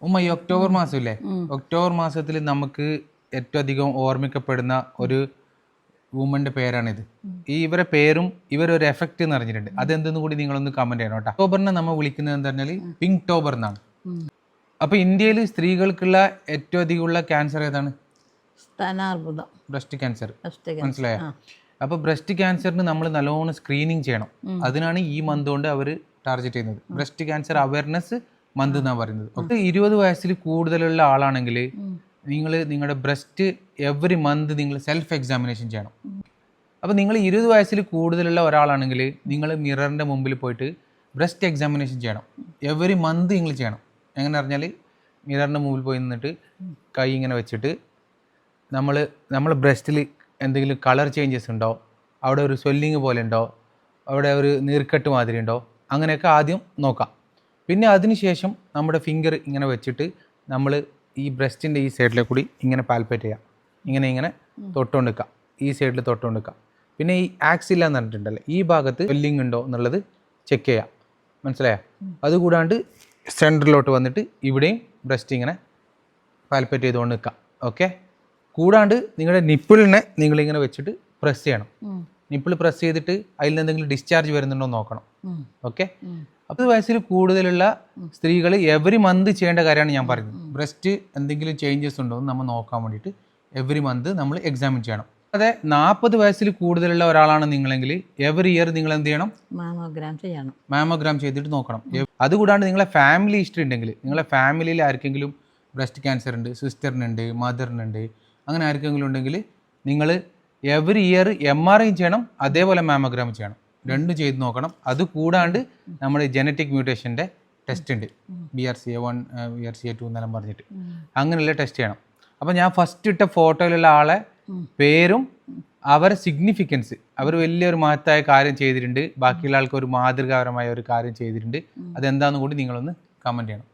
ഉമ്മ ഈ October മാസമില്ലേ, October മാസത്തിൽ നമുക്ക് ഏറ്റവും അധികം ഓർമ്മിക്കപ്പെടുന്ന ഒരു വുമന്റെ പേരാണിത്. ഇവരെ പേരും ഇവരൊരു എഫക്റ്റ് എന്ന് പറഞ്ഞിട്ടുണ്ട്. അതെന്തെന്ന് കൂടി നിങ്ങളൊന്ന് കമന്റ് ചെയ്യണം കേട്ടോ. ഒക്ടോബറിനെ നമ്മൾ വിളിക്കുന്നത് എന്താ പറഞ്ഞാൽ പിങ്ക് ടോബർ എന്നാണ്. അപ്പൊ ഇന്ത്യയിൽ സ്ത്രീകൾക്കുള്ള ഏറ്റവും അധികമുള്ള ക്യാൻസർ ഏതാണ്? Breast cancer. മനസ്സിലായോ? അപ്പൊ ബ്രസ്റ്റ് ക്യാൻസറിന് നമ്മൾ നല്ലോണം സ്ക്രീനിങ് ചെയ്യണം. അതിനാണ് ഈ മന്ത് കൊണ്ട് അവർ ടാർഗറ്റ് ചെയ്യുന്നത്. ബ്രസ്റ്റ് ക്യാൻസർ അവയർനെസ് മന്ത് എന്നാണ് പറയുന്നത്. 20 വയസ്സിൽ കൂടുതലുള്ള ആളാണെങ്കിൽ നിങ്ങൾ നിങ്ങളുടെ ബ്രസ്റ്റ് എവറി മന്ത് നിങ്ങൾ സെൽഫ് എക്സാമിനേഷൻ ചെയ്യണം. അപ്പോൾ നിങ്ങൾ 20 വയസ്സിൽ കൂടുതലുള്ള ഒരാളാണെങ്കിൽ നിങ്ങൾ മിററിൻ്റെ മുമ്പിൽ പോയിട്ട് ബ്രസ്റ്റ് എക്സാമിനേഷൻ ചെയ്യണം. എവറി മന്ത് നിങ്ങൾ ചെയ്യണം. എങ്ങനെ പറഞ്ഞാൽ മിററിൻ്റെ മുമ്പിൽ പോയി നിന്നിട്ട് കൈ ഇങ്ങനെ വെച്ചിട്ട് നമ്മൾ ബ്രസ്റ്റിൽ എന്തെങ്കിലും കളർ ചേഞ്ചസ് ഉണ്ടോ, അവിടെ ഒരു സ്വെല്ലിങ് പോലെ ഉണ്ടോ, അവിടെ ഒരു നീർക്കെട്ട് മാതിരി ഉണ്ടോ, അങ്ങനെയൊക്കെ ആദ്യം നോക്കാം. പിന്നെ അതിനുശേഷം നമ്മുടെ ഫിംഗർ ഇങ്ങനെ വെച്ചിട്ട് നമ്മൾ ഈ ബ്രസ്റ്റിൻ്റെ ഈ സൈഡിലെ കൂടി ഇങ്ങനെ പാൽപ്പേറ്റ് ചെയ്യാം. ഇങ്ങനെ തൊട്ടുകൊണ്ട് നിൽക്കാം, ഈ സൈഡിൽ തൊട്ടുകൊണ്ട് നിൽക്കാം. പിന്നെ ഈ ആക്സില്ല എന്ന് പറഞ്ഞിട്ടുണ്ടല്ലോ, ഈ ഭാഗത്ത് സ്വെല്ലിങ് ഉണ്ടോ എന്നുള്ളത് ചെക്ക് ചെയ്യാം. മനസ്സിലായോ? അതുകൂടാണ്ട് സെൻറ്ററിലോട്ട് വന്നിട്ട് ഇവിടെയും ബ്രസ്റ്റ് ഇങ്ങനെ പാൽപ്പേറ്റ് ചെയ്തുകൊണ്ട് നിൽക്കാം. ഓക്കെ. കൂടാണ്ട് നിങ്ങളുടെ നിപ്പിളിനെ നിങ്ങളിങ്ങനെ വെച്ചിട്ട് പ്രസ് ചെയ്യണം. നിപ്പിൾ പ്രസ് ചെയ്തിട്ട് അതിൽ നിന്ന് എന്തെങ്കിലും ഡിസ്ചാർജ് വരുന്നുണ്ടോ നോക്കണം. ഓക്കെ. 10 വയസ്സിൽ കൂടുതലുള്ള സ്ത്രീകൾ എവറി മന്ത് ചെയ്യേണ്ട കാര്യമാണ് ഞാൻ പറയുന്നത്. ബ്രസ്റ്റ് എന്തെങ്കിലും ചേഞ്ചസ് ഉണ്ടോ എന്ന് നമ്മൾ നോക്കാൻ വേണ്ടിയിട്ട് എവറി മന്ത് നമ്മൾ എക്സാമിൻ ചെയ്യണം. അതെ, 40 വയസ്സിൽ കൂടുതലുള്ള ഒരാളാണ് നിങ്ങളെങ്കിൽ എവറി ഇയർ നിങ്ങൾ എന്ത് ചെയ്യണം? മാമോഗ്രാം ചെയ്തിട്ട് നോക്കണം. അതുകൂടാണ്ട് നിങ്ങളെ ഫാമിലി ഹിസ്റ്ററി ഉണ്ടെങ്കിൽ, നിങ്ങളെ ഫാമിലിയിൽ ആർക്കെങ്കിലും ബ്രസ്റ്റ് ക്യാൻസർ ഉണ്ട്, സിസ്റ്ററിനുണ്ട്, മദറിനുണ്ട്, അങ്ങനെ ആർക്കെങ്കിലും ഉണ്ടെങ്കിൽ നിങ്ങൾ എവറി ഇയർ MRI ചെയ്യണം, അതേപോലെ മാമോഗ്രാം ചെയ്യണം. രണ്ടും ചെയ്ത് നോക്കണം. അത് കൂടാണ്ട് നമ്മുടെ ജനറ്റിക് മ്യൂട്ടേഷൻ്റെ ടെസ്റ്റ് ഉണ്ട്, BRCA1 BRCA2 എന്നെല്ലാം പറഞ്ഞിട്ട് അങ്ങനെയുള്ള ടെസ്റ്റ് ചെയ്യണം. അപ്പോൾ ഞാൻ ഫസ്റ്റ് ഇട്ട ഫോട്ടോയിലുള്ള ആളെ പേരും അവരെ സിഗ്നിഫിക്കൻസ്, അവർ വലിയൊരു മഹത്തായ കാര്യം ചെയ്തിട്ടുണ്ട്, ബാക്കിയുള്ള ആൾക്ക് ഒരു മാതൃകാപരമായ ഒരു കാര്യം ചെയ്തിട്ടുണ്ട്, അതെന്താണെന്ന് കൂടി നിങ്ങളൊന്ന് കമൻറ്റ് ചെയ്യണം.